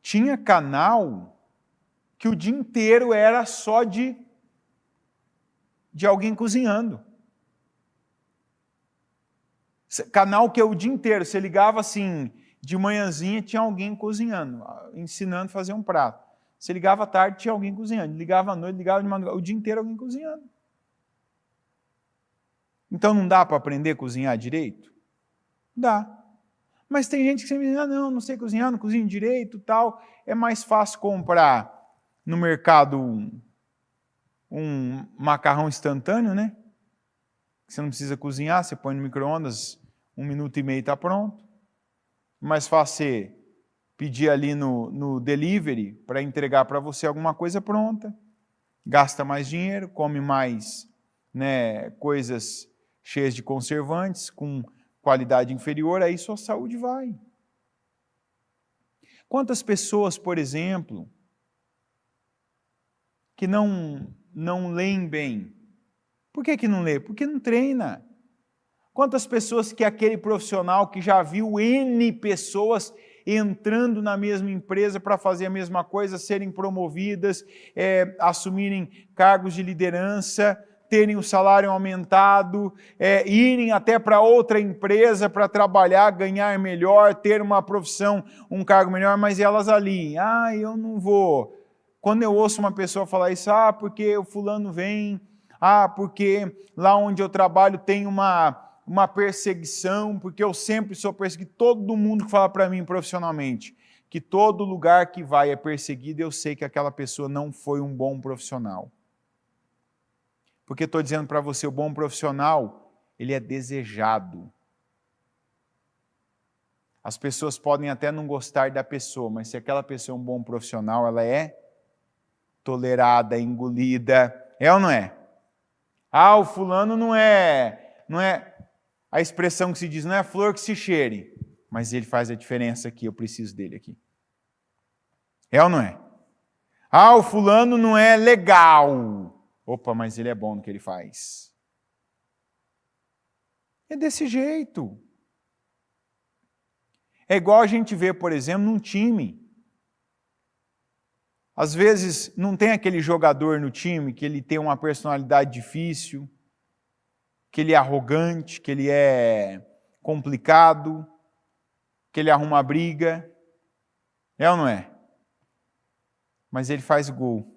tinha canal que o dia inteiro era só de alguém cozinhando. Canal que o dia inteiro, você ligava assim, de manhãzinha tinha alguém cozinhando, ensinando a fazer um prato. Você ligava à tarde, tinha alguém cozinhando. Ligava à noite, ligava de madrugada, o dia inteiro alguém cozinhando. Então não dá para aprender a cozinhar direito? Dá. Mas tem gente que sempre diz, não sei cozinhar, não cozinho direito, tal. É mais fácil comprar no mercado um macarrão instantâneo, né? Você não precisa cozinhar, você põe no micro-ondas, 1 minuto e meio está pronto. Mais fácil você pedir ali no delivery para entregar para você alguma coisa pronta. Gasta mais dinheiro, come mais, né, coisas cheias de conservantes, com qualidade inferior, aí sua saúde vai. Quantas pessoas, por exemplo, que não leem bem? Por que não lê? Porque não treina. Quantas pessoas que aquele profissional que já viu N pessoas entrando na mesma empresa para fazer a mesma coisa, serem promovidas, assumirem cargos de liderança, terem o salário aumentado, irem até para outra empresa para trabalhar, ganhar melhor, ter uma profissão, um cargo melhor, mas elas ali, eu não vou. Quando eu ouço uma pessoa falar isso, porque o fulano vem, porque lá onde eu trabalho tem uma perseguição, porque eu sempre sou perseguido. Todo mundo que fala para mim profissionalmente que todo lugar que vai é perseguido, eu sei que aquela pessoa não foi um bom profissional. Porque estou dizendo para você, o bom profissional, ele é desejado. As pessoas podem até não gostar da pessoa, mas se aquela pessoa é um bom profissional, ela é tolerada, engolida. É ou não é? O fulano não é a expressão que se diz, não é a flor que se cheire, mas ele faz a diferença aqui, eu preciso dele aqui. É ou não é? O fulano não é legal. Opa, mas ele é bom no que ele faz. É desse jeito. É igual a gente vê, por exemplo, num time. Às vezes não tem aquele jogador no time que ele tem uma personalidade difícil, que ele é arrogante, que ele é complicado, que ele arruma briga. É ou não é? Mas ele faz gol.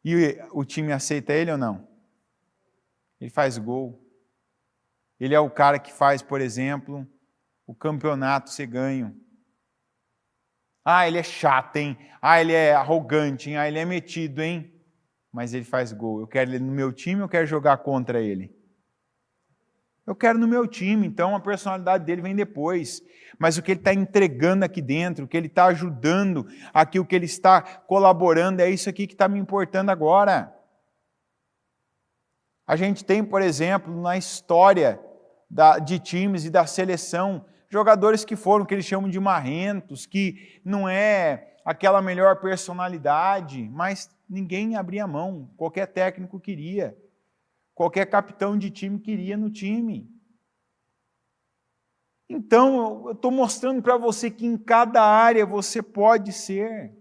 E o time aceita ele ou não? Ele faz gol. Ele é o cara que faz, por exemplo, o campeonato ser ganho. Ah, ele é chato, hein? Ah, ele é arrogante, hein? Ah, ele é metido, hein? Mas ele faz gol. Eu quero ele no meu time, eu quero jogar contra ele. Eu quero no meu time, então a personalidade dele vem depois. Mas o que ele está entregando aqui dentro, o que ele está ajudando, aqui o que ele está colaborando, é isso aqui que está me importando agora. A gente tem, por exemplo, na história de times e da seleção, jogadores que foram, que eles chamam de marrentos, que não é aquela melhor personalidade, mas ninguém abria mão, qualquer técnico queria. Qualquer capitão de time queria no time. Então, eu estou mostrando para você que em cada área você pode ser.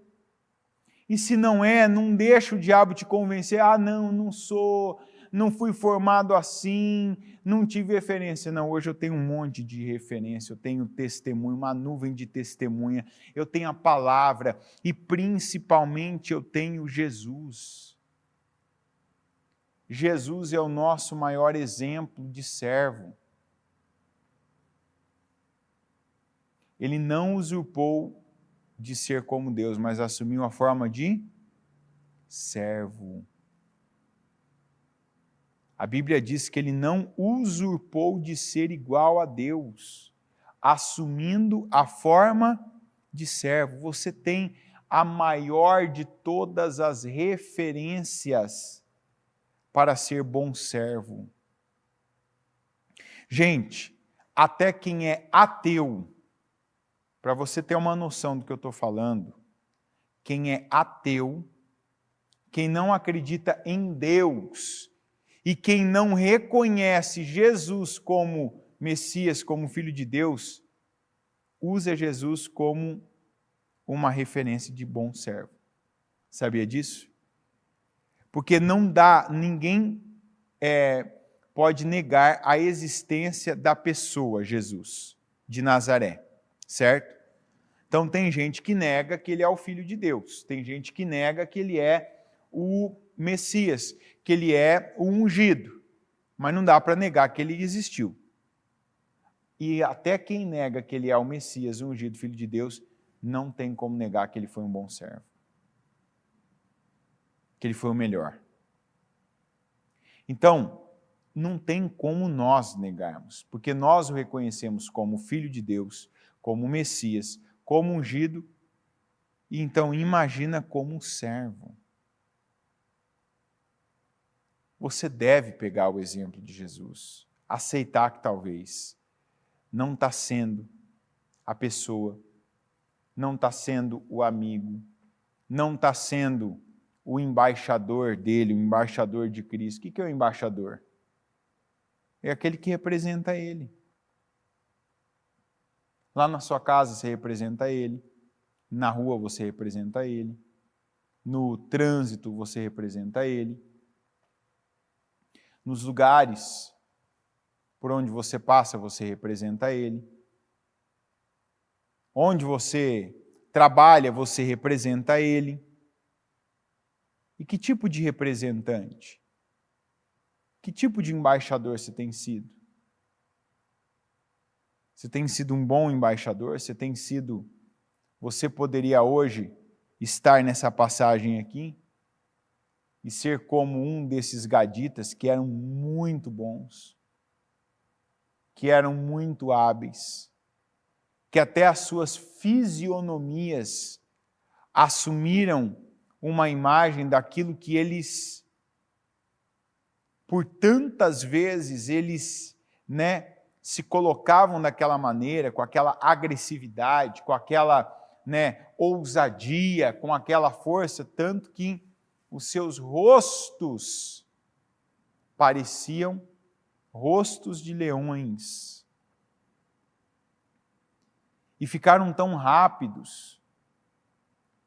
E se não é, não deixa o diabo te convencer. Ah, não sou, não fui formado assim, não tive referência. Não, hoje eu tenho um monte de referência, eu tenho testemunho, uma nuvem de testemunha, eu tenho a palavra e principalmente eu tenho Jesus. Jesus é o nosso maior exemplo de servo. Ele não usurpou de ser como Deus, mas assumiu a forma de servo. A Bíblia diz que ele não usurpou de ser igual a Deus, assumindo a forma de servo. Você tem a maior de todas as referências para ser bom servo. Gente, até quem é ateu, para você ter uma noção do que eu estou falando, quem é ateu, quem não acredita em Deus e quem não reconhece Jesus como Messias, como Filho de Deus, usa Jesus como uma referência de bom servo. Sabia disso? Porque não dá, ninguém pode negar a existência da pessoa Jesus, de Nazaré, certo? Então tem gente que nega que ele é o Filho de Deus, tem gente que nega que ele é o Messias, que ele é o ungido, mas não dá para negar que ele existiu. E até quem nega que ele é o Messias, o ungido, Filho de Deus, não tem como negar que ele foi um bom servo, que ele foi o melhor. Então, não tem como nós negarmos, porque nós o reconhecemos como Filho de Deus, como Messias, como ungido, e então imagina como um servo. Você deve pegar o exemplo de Jesus, aceitar que talvez não está sendo a pessoa, não está sendo o amigo, não está sendo o embaixador dele, o embaixador de Cristo. O que é o embaixador? É aquele que representa ele. Lá na sua casa você representa ele, na rua você representa ele, no trânsito você representa ele, nos lugares por onde você passa você representa ele, onde você trabalha você representa ele. E que tipo de representante? Que tipo de embaixador você tem sido? Você tem sido um bom embaixador? Você poderia hoje estar nessa passagem aqui e ser como um desses gaditas que eram muito bons, que eram muito hábeis, que até as suas fisionomias assumiram uma imagem daquilo que eles, por tantas vezes, eles, se colocavam daquela maneira, com aquela agressividade, com aquela, ousadia, com aquela força, tanto que os seus rostos pareciam rostos de leões. E ficaram tão rápidos,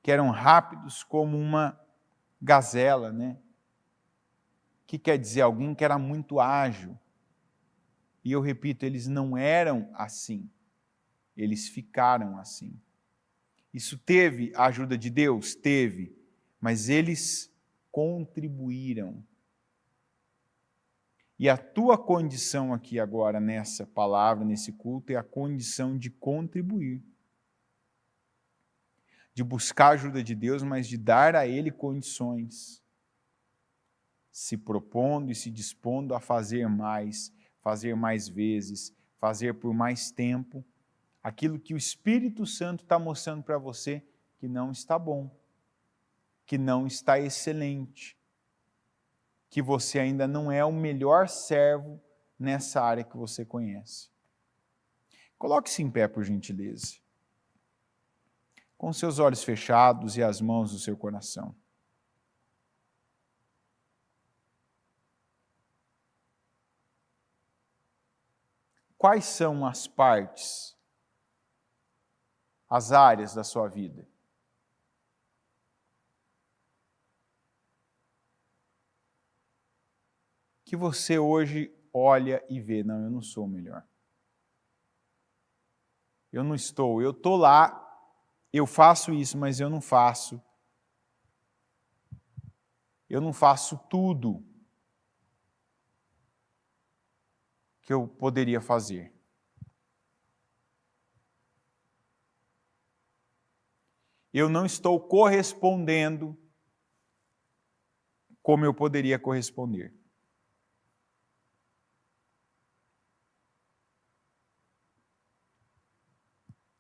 que eram rápidos como uma gazela, que quer dizer alguém que era muito ágil. E eu repito, eles não eram assim, eles ficaram assim. Isso teve a ajuda de Deus? Teve, mas eles contribuíram. E a tua condição aqui agora, nessa palavra, nesse culto, é a condição de contribuir. De buscar a ajuda de Deus, mas de dar a Ele condições. Se propondo e se dispondo a fazer mais vezes, fazer por mais tempo, aquilo que o Espírito Santo está mostrando para você que não está bom, que não está excelente, que você ainda não é o melhor servo nessa área que você conhece. Coloque-se em pé, por gentileza, com seus olhos fechados e as mãos no seu coração. Quais são as partes, as áreas da sua vida que você hoje olha e vê, não, eu não sou o melhor. Eu estou lá, eu faço isso, mas eu não faço. Eu não faço tudo que eu poderia fazer. Eu não estou correspondendo como eu poderia corresponder.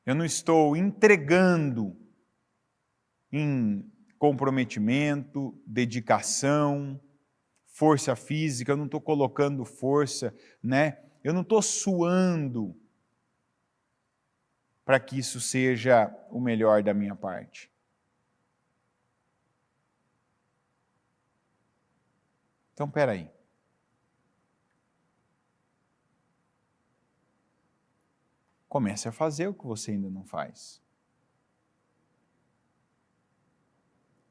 Eu não estou entregando em comprometimento, dedicação, força física, eu não estou colocando força, né? Eu não estou suando para que isso seja o melhor da minha parte. Então, espera aí. Comece a fazer o que você ainda não faz.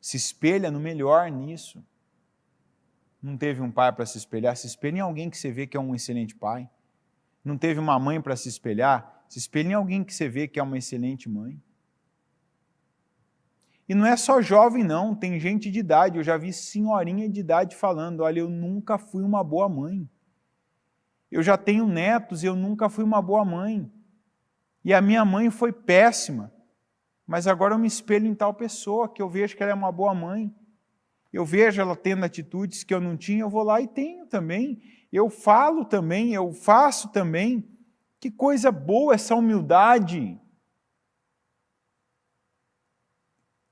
Se espelha no melhor nisso. Não teve um pai para se espelhar? Se espelha em alguém que você vê que é um excelente pai. Não teve uma mãe para se espelhar? Se espelha em alguém que você vê que é uma excelente mãe. E não é só jovem não, tem gente de idade. Eu já vi senhorinha de idade falando, olha, eu nunca fui uma boa mãe. Eu já tenho netos e eu nunca fui uma boa mãe. E a minha mãe foi péssima, mas agora eu me espelho em tal pessoa, que eu vejo que ela é uma boa mãe. Eu vejo ela tendo atitudes que eu não tinha, eu vou lá e tenho também. Eu falo também, eu faço também. Que coisa boa essa humildade.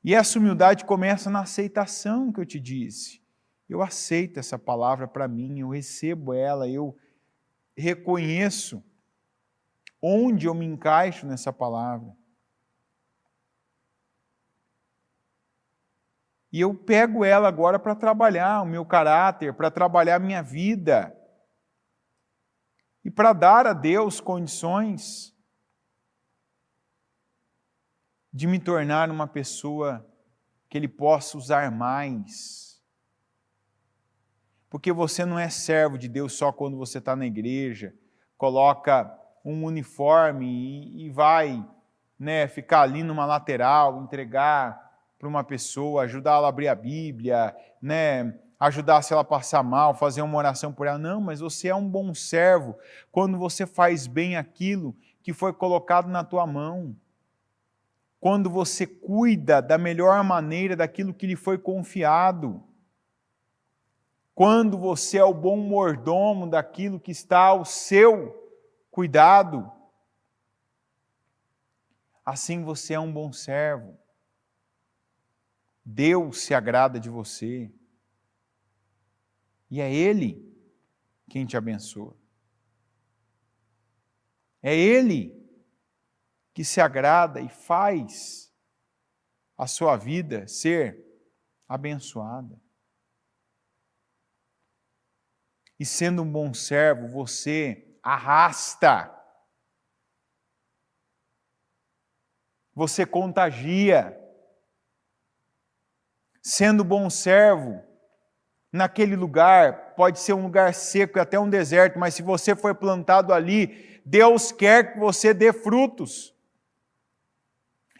E essa humildade começa na aceitação que eu te disse. Eu aceito essa palavra para mim, eu recebo ela, eu reconheço onde eu me encaixo nessa palavra. E eu pego ela agora para trabalhar o meu caráter, para trabalhar a minha vida. E para dar a Deus condições de me tornar uma pessoa que Ele possa usar mais. Porque você não é servo de Deus só quando você está na igreja, coloca um uniforme e vai, né, ficar ali numa lateral, entregar para uma pessoa, ajudá-la a abrir a Bíblia, né, ajudar se ela passar mal, fazer uma oração por ela. Não, mas você é um bom servo quando você faz bem aquilo que foi colocado na tua mão. Quando você cuida da melhor maneira daquilo que lhe foi confiado. Quando você é o bom mordomo daquilo que está ao seu cuidado. Assim você é um bom servo. Deus se agrada de você. E é Ele quem te abençoa. É Ele que se agrada e faz a sua vida ser abençoada. E sendo um bom servo, você arrasta. Você contagia. Sendo bom servo, naquele lugar, pode ser um lugar seco e até um deserto, mas se você foi plantado ali, Deus quer que você dê frutos.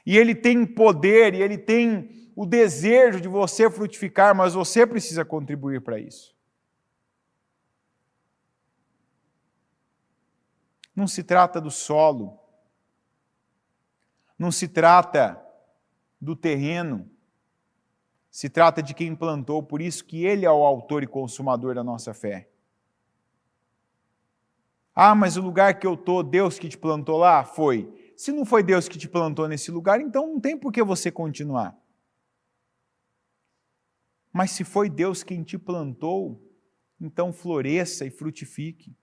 E Ele tem poder, e Ele tem o desejo de você frutificar, mas você precisa contribuir para isso. Não se trata do solo, não se trata do terreno, se trata de quem plantou, por isso que Ele é o autor e consumador da nossa fé. Ah, mas o lugar que eu estou, Deus que te plantou lá? Foi. Se não foi Deus que te plantou nesse lugar, então não tem por que você continuar. Mas se foi Deus quem te plantou, então floresça e frutifique.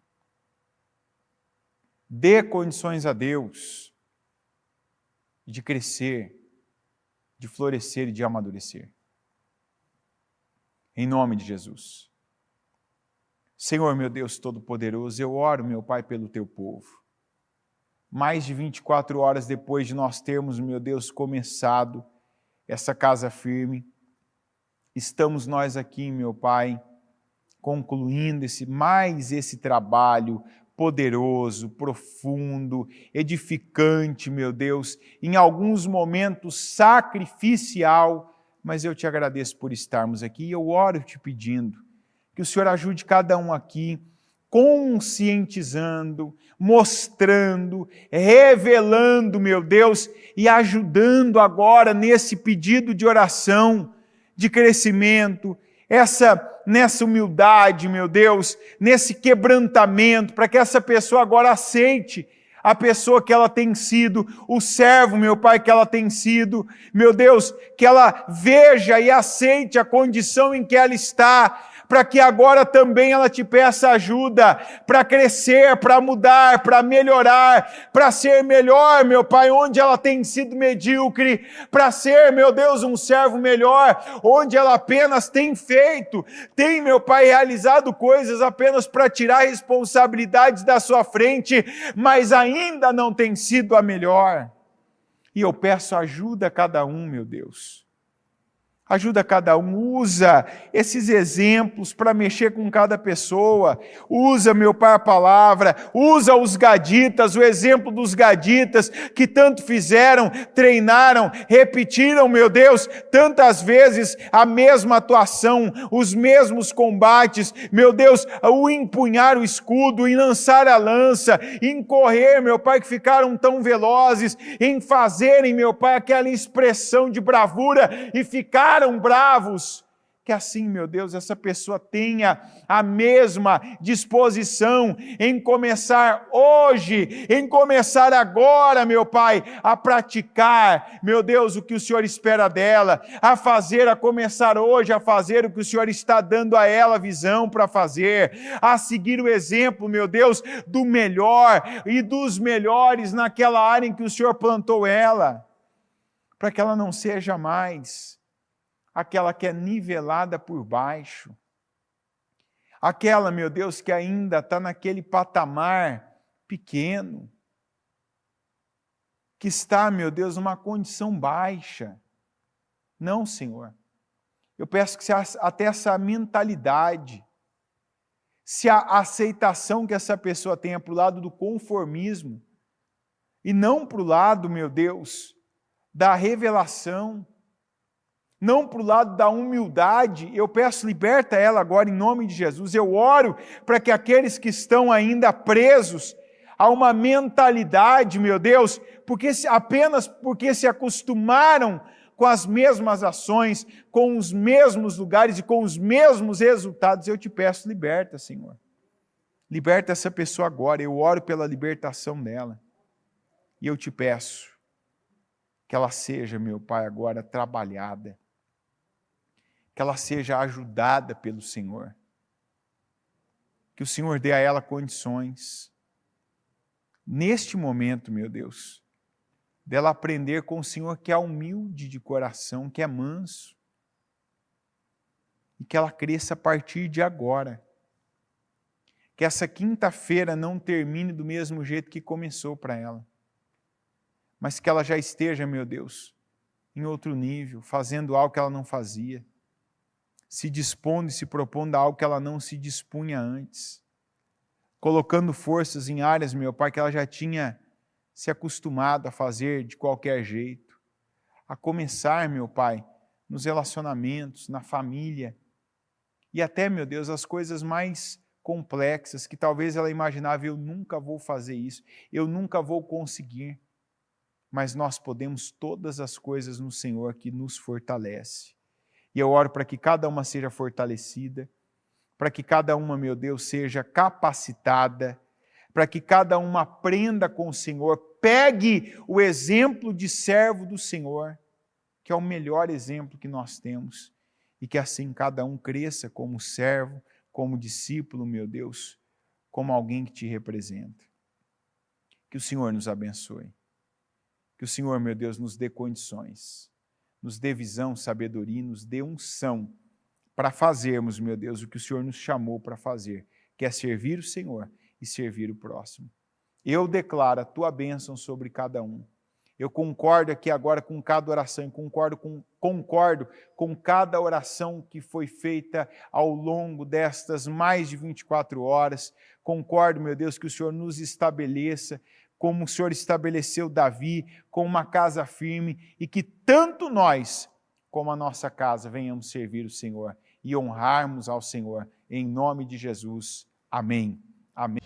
Dê condições a Deus de crescer, de florescer e de amadurecer. Em nome de Jesus. Senhor, meu Deus Todo-Poderoso, eu oro, meu Pai, pelo Teu povo. Mais de 24 horas depois de nós termos, meu Deus, começado essa casa firme, estamos nós aqui, meu Pai, concluindo esse trabalho poderoso, profundo, edificante, meu Deus, em alguns momentos sacrificial, mas eu te agradeço por estarmos aqui e eu oro te pedindo que o Senhor ajude cada um aqui, conscientizando, mostrando, revelando, meu Deus, e ajudando agora nesse pedido de oração, de crescimento, nessa humildade, meu Deus, nesse quebrantamento, para que essa pessoa agora aceite a pessoa que ela tem sido, o servo, meu Pai, que ela tem sido, meu Deus, que ela veja e aceite a condição em que ela está, para que agora também ela te peça ajuda para crescer, para mudar, para melhorar, para ser melhor, meu Pai, onde ela tem sido medíocre, para ser, meu Deus, um servo melhor, onde ela apenas tem feito, tem, meu Pai, realizado coisas apenas para tirar responsabilidades da sua frente, mas ainda não tem sido a melhor. E eu peço ajuda a cada um, meu Deus. Ajuda cada um, usa esses exemplos para mexer com cada pessoa, usa, meu Pai, a palavra, usa os gaditas, o exemplo dos gaditas que tanto fizeram, treinaram, repetiram, meu Deus, tantas vezes a mesma atuação, os mesmos combates, meu Deus, o empunhar o escudo, em lançar a lança, em correr, meu Pai, que ficaram tão velozes, em fazerem, meu Pai, aquela expressão de bravura e ficaram bravos, que assim, meu Deus, essa pessoa tenha a mesma disposição em começar hoje, em começar agora, meu Pai, a praticar, meu Deus, o que o Senhor espera dela, a começar hoje a fazer o que o Senhor está dando a ela visão para fazer, a seguir o exemplo, meu Deus, do melhor e dos melhores naquela área em que o Senhor plantou ela, para que ela não seja mais aquela que é nivelada por baixo, aquela, meu Deus, que ainda está naquele patamar pequeno, que está, meu Deus, numa condição baixa. Não, Senhor. Eu peço que até essa mentalidade, se a aceitação que essa pessoa tenha para o lado do conformismo, e não para o lado, meu Deus, da revelação, não para o lado da humildade, eu peço, liberta ela agora em nome de Jesus. Eu oro para que aqueles que estão ainda presos a uma mentalidade, meu Deus, apenas porque se acostumaram com as mesmas ações, com os mesmos lugares e com os mesmos resultados, eu te peço, liberta, Senhor. Liberta essa pessoa agora, eu oro pela libertação dela. E eu te peço que ela seja, meu Pai, agora trabalhada, que ela seja ajudada pelo Senhor, que o Senhor dê a ela condições, neste momento, meu Deus, dela aprender com o Senhor que é humilde de coração, que é manso, e que ela cresça a partir de agora, que essa quinta-feira não termine do mesmo jeito que começou para ela, mas que ela já esteja, meu Deus, em outro nível, fazendo algo que ela não fazia, se dispondo e se propondo a algo que ela não se dispunha antes, colocando forças em áreas, meu Pai, que ela já tinha se acostumado a fazer de qualquer jeito, a começar, meu Pai, nos relacionamentos, na família, e até, meu Deus, as coisas mais complexas, que talvez ela imaginava, eu nunca vou fazer isso, eu nunca vou conseguir. Mas nós podemos todas as coisas no Senhor que nos fortalece. E eu oro para que cada uma seja fortalecida, para que cada uma, meu Deus, seja capacitada, para que cada uma aprenda com o Senhor, pegue o exemplo de servo do Senhor, que é o melhor exemplo que nós temos, e que assim cada um cresça como servo, como discípulo, meu Deus, como alguém que te representa. Que o Senhor nos abençoe. Que o Senhor, meu Deus, nos dê condições, nos dê visão, sabedoria, nos dê unção para fazermos, meu Deus, o que o Senhor nos chamou para fazer, que é servir o Senhor e servir o próximo. Eu declaro a tua bênção sobre cada um. Eu concordo aqui agora com cada oração, concordo com cada oração que foi feita ao longo destas mais de 24 horas. Concordo, meu Deus, que o Senhor nos estabeleça, como o Senhor estabeleceu Davi, com uma casa firme, e que tanto nós, como a nossa casa, venhamos servir o Senhor e honrarmos ao Senhor, em nome de Jesus. Amém. Amém.